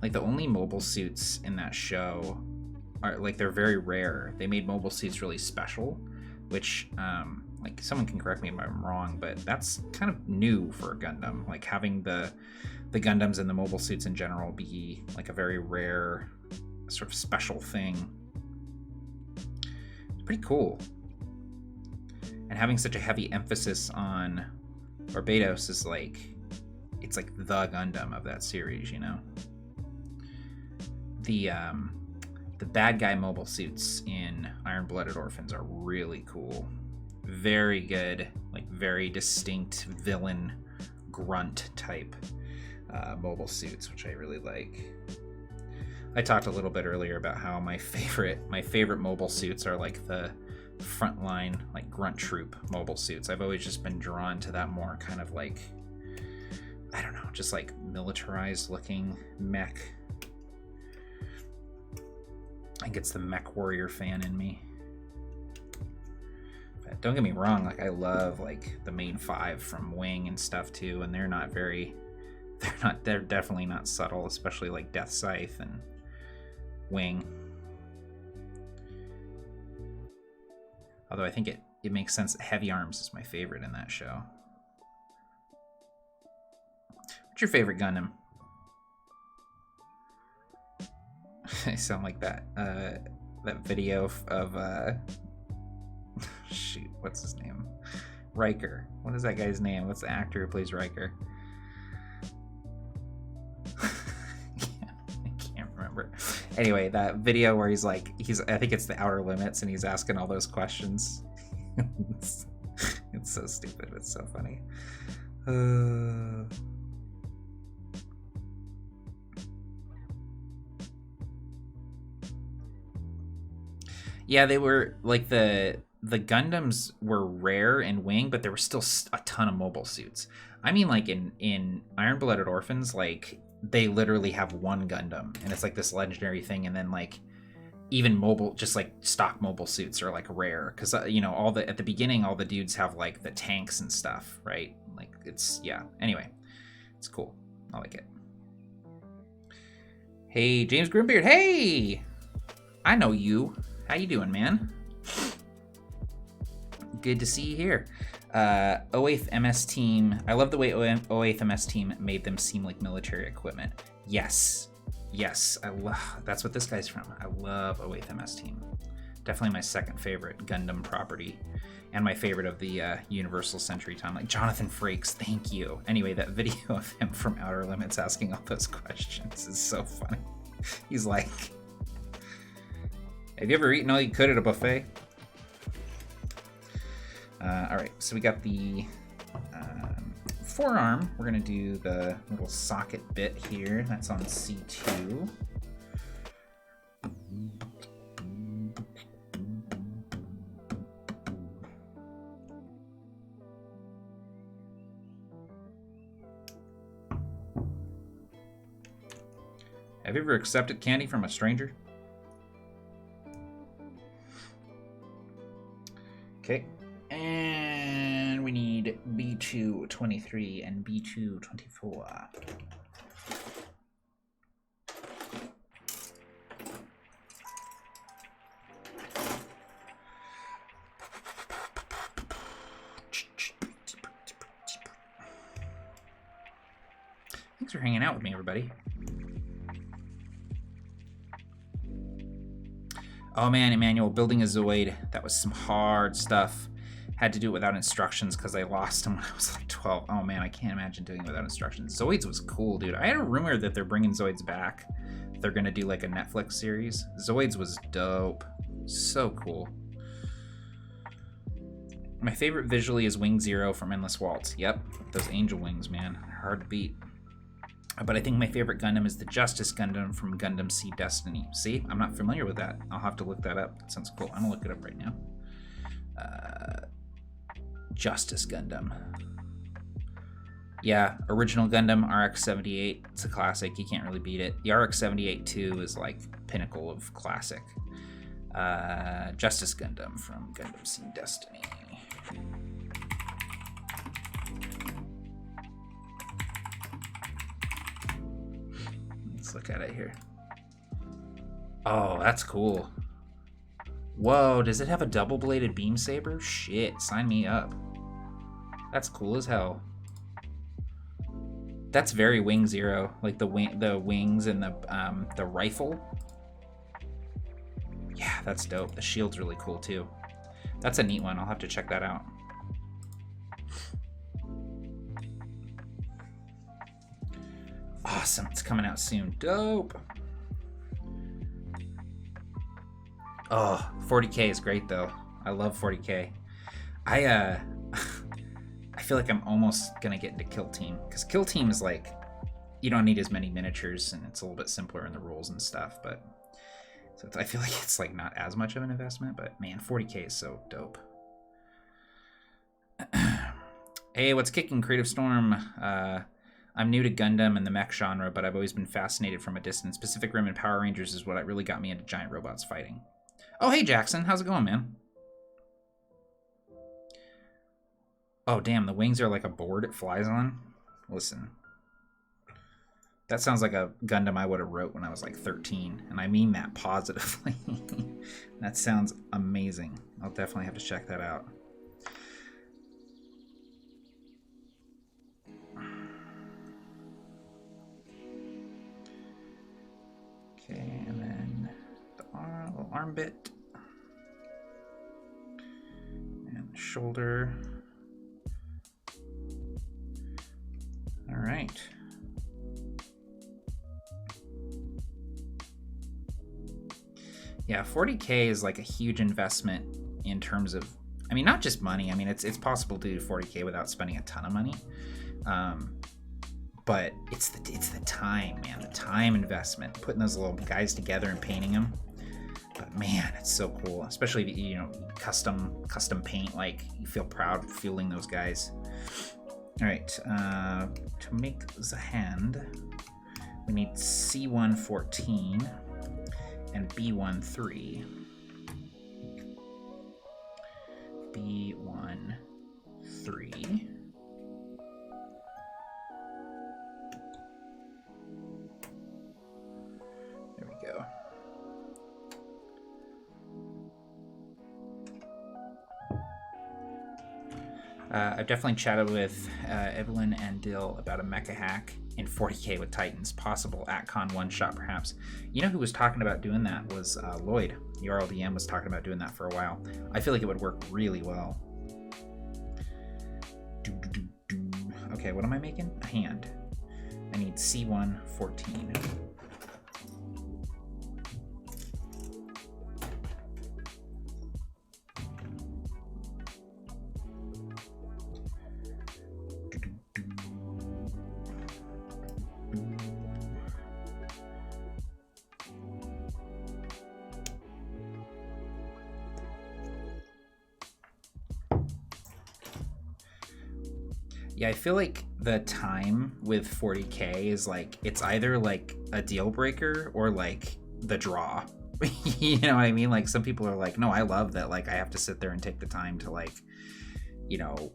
only mobile suits in that show are like, they're very rare. They made mobile suits really special, which like, someone can correct me if I'm wrong, but that's kind of new for a Gundam. Like, having the Gundams and the mobile suits in general be like a very rare sort of special thing. It's pretty cool. And having such a heavy emphasis on Barbados is like, it's like the Gundam of that series, you know? The bad guy mobile suits in Iron-Blooded Orphans are really cool. Very good, like very distinct villain grunt type mobile suits, which I really like. I talked a little bit earlier about how my favorite mobile suits are like the frontline, like grunt troop mobile suits. I've always just been drawn to that more kind of like, I don't know, just like militarized looking mech. I think it's the mech warrior fan in me. But don't get me wrong, like I love like the main five from Wing and stuff too, and they're definitely not subtle, especially like Death Scythe and Wing. Although I think it makes sense that Heavy Arms is my favorite in that show. What's your favorite Gundam? I sound like that video of shoot, what's his name? Riker. What is that guy's name? What's the actor who plays Riker? I can't remember. Anyway, that video where he's like, I think it's the Outer Limits, and he's asking all those questions. It's so stupid. It's so funny. Yeah, they were like the Gundams were rare in Wing, but there were still a ton of mobile suits. I mean, like in Iron-Blooded Orphans, like they literally have one Gundam, and it's like this legendary thing. And then like even mobile, just like stock mobile suits are like rare, because you know, at the beginning, all the dudes have like the tanks and stuff, right? Like it's, yeah. Anyway, it's cool. I like it. Hey, James Grimbeard. Hey, I know you. How you doing, man? Good to see you here. 08th MS Team. I love the way 08th MS Team made them seem like military equipment. Yes. That's what this guy's from. I love 08th MS Team. Definitely my second favorite Gundam property, and my favorite of the Universal Century Time. Like Jonathan Frakes, thank you. Anyway, that video of him from Outer Limits asking all those questions is so funny. He's like, have you ever eaten all you could at a buffet? All right, so we got the forearm. We're gonna do the little socket bit here. That's on C2. Have you ever accepted candy from a stranger? Okay, and we need B223 and B224. Thanks for hanging out with me, everybody. Oh man, Emmanuel, building a Zoid, that was some hard stuff. Had to do it without instructions because I lost them when I was like 12. Oh man, I can't imagine doing it without instructions. Zoids was cool, dude. I had a rumor that they're bringing Zoids back. They're gonna do like a Netflix series. Zoids was dope. So cool. My favorite visually is Wing Zero from Endless Waltz. Yep, those angel wings, man. Hard to beat. But I think my favorite Gundam is the Justice Gundam from Gundam Seed Destiny. See, I'm not familiar with that. I'll have to look that up. That sounds cool. I'm gonna look it up right now. Justice Gundam. Yeah, original Gundam, RX-78. It's a classic. You can't really beat it. The RX-78 2 is like pinnacle of classic. Justice Gundam from Gundam Seed Destiny. Let's look at it here. Oh, that's cool. Whoa, does it have a double-bladed beam saber? Shit, sign me up. That's cool as hell. That's very Wing Zero, like the wings and the rifle. Yeah, that's dope. The shield's really cool too. That's a neat one. I'll have to check that out. Awesome, it's coming out soon. Dope. Oh, 40K is great though. I love 40K. I feel like I'm almost gonna get into Kill Team, because Kill Team is like, you don't need as many miniatures and it's a little bit simpler in the rules and stuff, but so I feel like it's like not as much of an investment, but man, 40K is so dope. Hey, what's kicking, Creative Storm? I'm new to Gundam and the mech genre, but I've always been fascinated from a distance. Pacific Rim and Power Rangers is what really got me into giant robots fighting. Oh, hey, Jackson. How's it going, man? Oh, damn. The wings are like a board it flies on. Listen. That sounds like a Gundam I would have wrote when I was like 13. And I mean that positively. That sounds amazing. I'll definitely have to check that out. Okay, and then the little arm bit. And the shoulder. All right. Yeah, 40K is like a huge investment in terms of, I mean, not just money. I mean, it's possible to do 40K without spending a ton of money. But it's the time, man. The time investment, putting those little guys together and painting them. But man, it's so cool, especially if you know, custom paint. Like, you feel proud fueling those guys. All right, to make the hand, we need C114 and B13. B13. There we go. I've definitely chatted with Evelyn and Dill about a mecha hack in 40K with Titans, possible AtCon one-shot perhaps. You know who was talking about doing that was Lloyd. The RLDM was talking about doing that for a while. I feel like it would work really well. Okay, what am I making? A hand. I need C114. Yeah, I feel like the time with 40K is like, it's either like a deal breaker or like the draw. You know what I mean? Like, some people are like, no, I love that. Like, I have to sit there and take the time to, like, you know,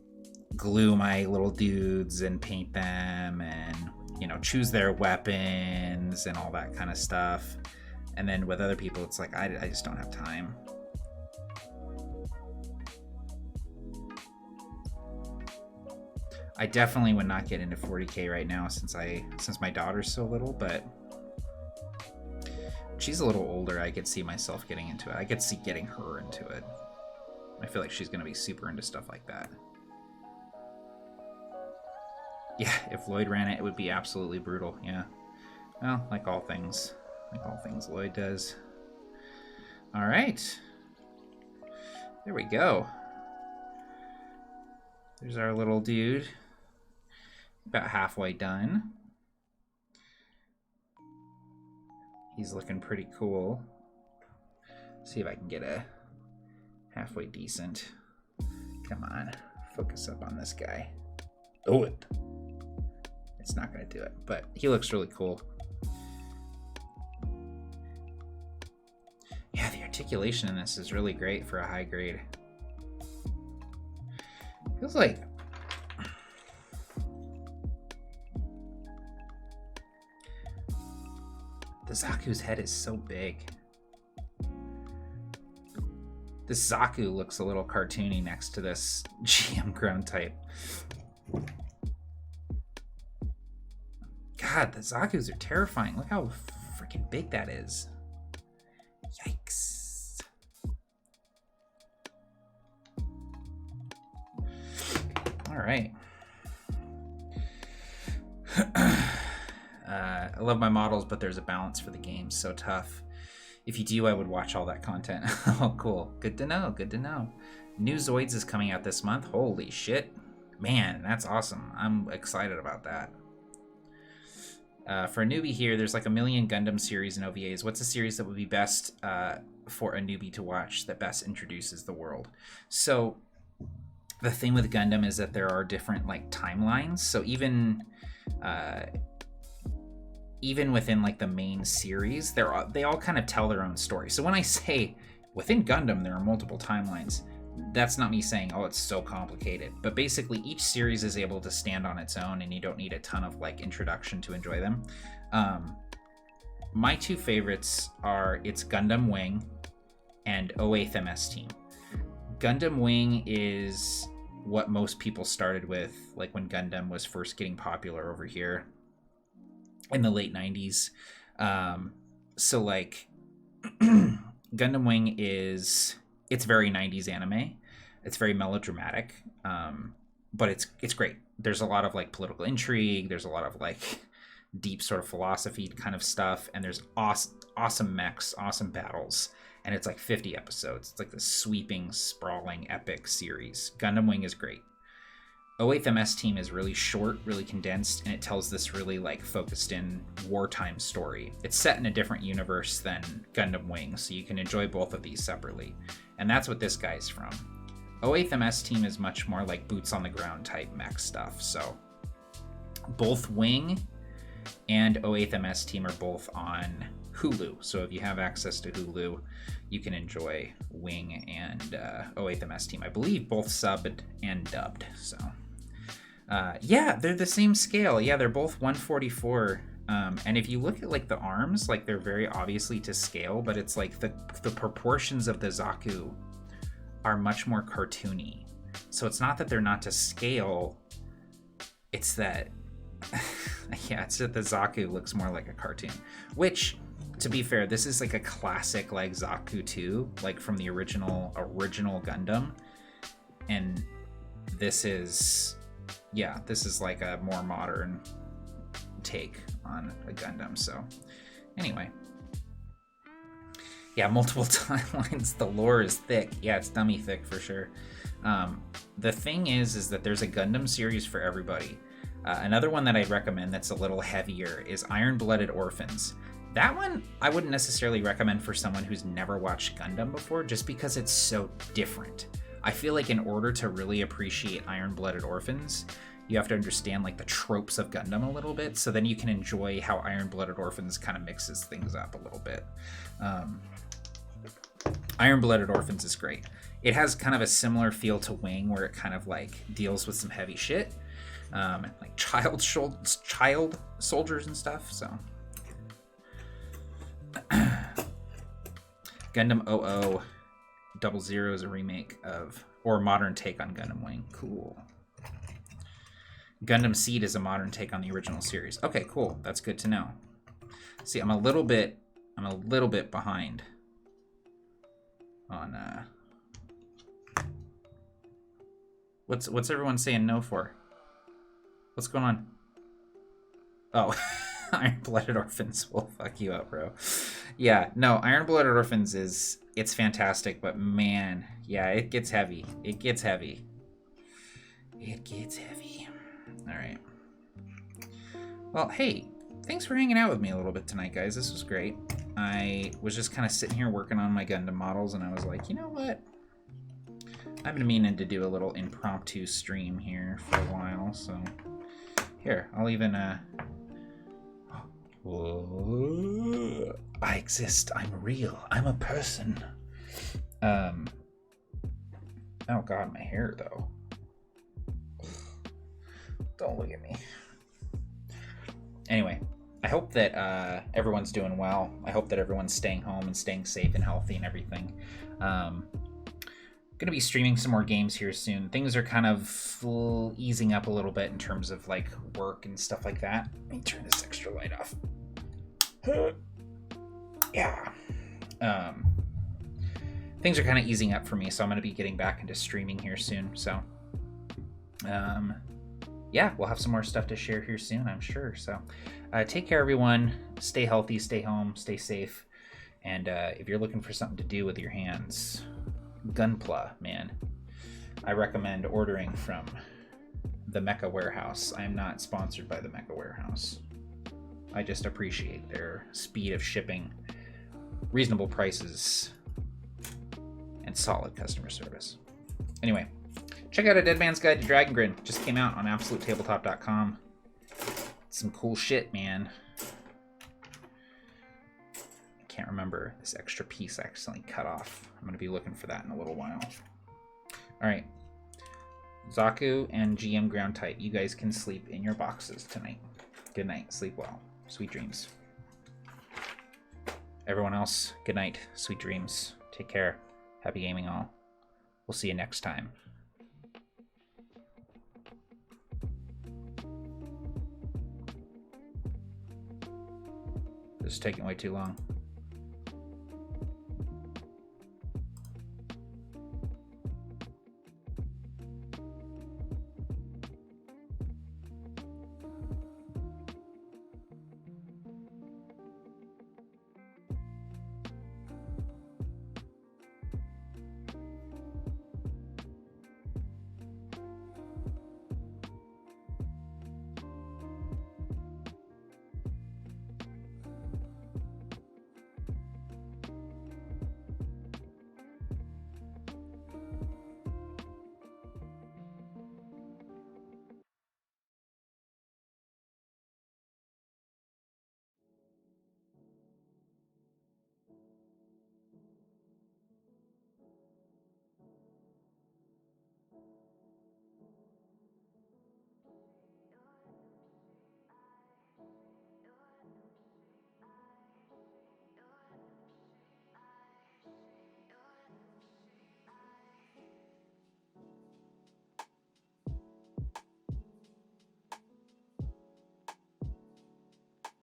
glue my little dudes and paint them and, you know, choose their weapons and all that kind of stuff. And then with other people, it's like, I just don't have time. I definitely would not get into 40K right now since my daughter's so little, but she's a little older. I could see myself getting into it. I could see getting her into it. I feel like she's going to be super into stuff like that. Yeah, if Lloyd ran it, it would be absolutely brutal. Yeah. Well, like all things Lloyd does. All right. There we go. There's our little dude. About halfway done. He's looking pretty cool. See if I can get a halfway decent. Come on, focus up on this guy. Do it. It's not gonna do it, but he looks really cool. Yeah, the articulation in this is really great for a high grade. Feels like the Zaku's head is so big. This Zaku looks a little cartoony next to this GM ground type. God, the Zakus are terrifying. Look how freaking big that is. Yikes. All right. I love my models, but there's a balance for the game. So tough. If you do, I would watch all that content. Oh, cool. Good to know. Good to know. New Zoids is coming out this month. Holy shit. Man, that's awesome. I'm excited about that. For a newbie here, there's like a million Gundam series and OVAs. What's a series that would be best for a newbie to watch that best introduces the world? So the thing with Gundam is that there are different like timelines. So even within like the main series, they all kind of tell their own story. So when I say within Gundam there are multiple timelines, that's not me saying, oh, it's so complicated. But basically each series is able to stand on its own and you don't need a ton of like introduction to enjoy them. My two favorites are it's Gundam Wing and 08th MS Team. Gundam Wing is what most people started with, like when Gundam was first getting popular over here in the late 90s. So like Gundam Wing it's very 90s anime. It's very melodramatic, but it's great. There's a lot of like political intrigue. There's a lot of like deep sort of philosophy kind of stuff, and there's awesome mechs, awesome battles, and it's like 50 episodes. It's like this sweeping, sprawling, epic series. Gundam Wing is great. 08th MS Team is really short, really condensed, and it tells this really like focused in wartime story. It's set in a different universe than Gundam Wing, so you can enjoy both of these separately. And that's what this guy's from. 08th MS Team is much more like boots on the ground type mech stuff. So both Wing and 08th MS Team are both on Hulu. So if you have access to Hulu, you can enjoy Wing and 08th MS Team. I believe both subbed and dubbed. So yeah, they're the same scale. Yeah, they're both 144. And if you look at like the arms, like they're very obviously to scale, but it's like the proportions of the Zaku are much more cartoony. So it's not that they're not to scale, it's that yeah, it's that the Zaku looks more like a cartoon. Which, to be fair, this is like a classic like Zaku 2, like from the original Gundam. And this is like a more modern take on a Gundam. So anyway, yeah, multiple timelines. The lore is thick. Yeah, it's dummy thick for sure. The thing is that there's a Gundam series for everybody. Another one that I'd recommend that's a little heavier is Iron-Blooded Orphans. That one I wouldn't necessarily recommend for someone who's never watched Gundam before, just because it's so different. I feel like in order to really appreciate Iron-Blooded Orphans, you have to understand like the tropes of Gundam a little bit, so then you can enjoy how Iron-Blooded Orphans kind of mixes things up a little bit. Iron-Blooded Orphans is great. It has kind of a similar feel to Wing, where it kind of like deals with some heavy shit, like child soldiers and stuff. So Gundam 0000 is a remake of, or a modern take on Gundam Wing. Cool. Gundam Seed is a modern take on the original series. Okay, cool. That's good to know. See, I'm a little bit behind on what's everyone saying no for? What's going on? Oh, Iron-Blooded Orphans will fuck you up, bro. Yeah, no, Iron-Blooded Orphans it's fantastic, but man, yeah, it gets heavy. It gets heavy. It gets heavy. All right. Well, hey, thanks for hanging out with me a little bit tonight, guys. This was great. I was just kind of sitting here working on my Gundam models, and I was like, you know what? I've been meaning to do a little impromptu stream here for a while, so here, I'll even, Whoa. I exist. I'm real. I'm a person. Oh god, my hair, though. Don't look at me. Anyway, I hope that everyone's doing well. I hope that everyone's staying home and staying safe and healthy and everything. Gonna be streaming some more games here soon. Things are kind of easing up a little bit in terms of like work and stuff like that. Let me turn this extra light off. Yeah. Things are kind of easing up for me, so I'm gonna be getting back into streaming here soon. So, yeah, we'll have some more stuff to share here soon, I'm sure. So, take care, everyone. Stay healthy, stay home, stay safe, and if you're looking for something to do with your hands, Gunpla, man. I recommend ordering from the Mecha Warehouse. I am not sponsored by the Mecha Warehouse. I just appreciate their speed of shipping, reasonable prices, and solid customer service. Anyway, check out A Dead Man's Guide to Dragon Grin. Just came out on AbsoluteTabletop.com. Some cool shit, man. Can't remember this extra piece I accidentally cut off. I'm going to be looking for that in a little while. All right. Zaku and GM Ground Type, you guys can sleep in your boxes tonight. Good night. Sleep well. Sweet dreams. Everyone else, good night. Sweet dreams. Take care. Happy gaming all. We'll see you next time. This is taking way too long.